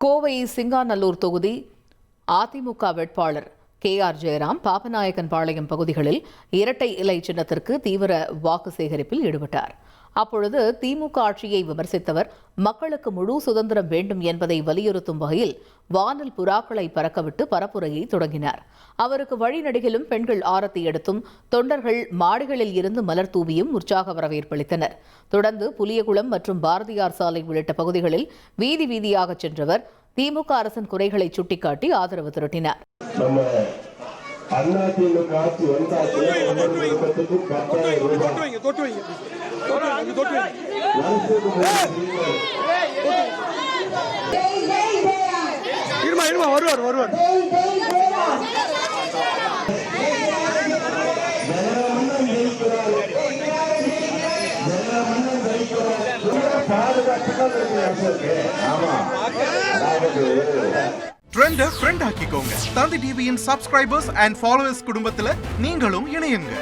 கோவை சிங்காநல்லூர் தொகுதி அதிமுக வேட்பாளர் KR ஜெயராம் பாப்பநாயக்கன்பாளையம் பகுதிகளில் இரட்டை இலை சின்னத்திற்கு தீவிர வாக்கு சேகரிப்பில் ஈடுபட்டார். அப்பொழுது திமுக ஆட்சியை விமர்சித்தவர் மக்களுக்கு முழு சுதந்திரம் வேண்டும் என்பதை வலியுறுத்தும் வகையில் வானில் புறாக்களை பறக்கவிட்டு பரப்புரையை தொடங்கினார். அவருக்கு வழிநடுகிலும் பெண்கள் ஆரத்தி எடுத்தும் தொண்டர்கள் மாடிகளில் இருந்து மலர் தூவியும் உற்சாக வரவேற்பளித்தனர். தொடர்ந்து புலியகுளம் மற்றும் பாரதியார் சாலை உள்ளிட்ட பகுதிகளில் வீதி வீதியாக சென்றவர் திமுக அரசின் குறைகளை சுட்டிக்காட்டி ஆதரவு திரட்டினார். ட்ரெண்ட ஃப்ரெண்ட் ஆக்கிக்கோங்க. தந்தி டிவியின் சப்ஸ்கிரைபர்ஸ் அண்ட் ஃபாலோவர்ஸ் குடும்பத்துல நீங்களும் இணையுங்க.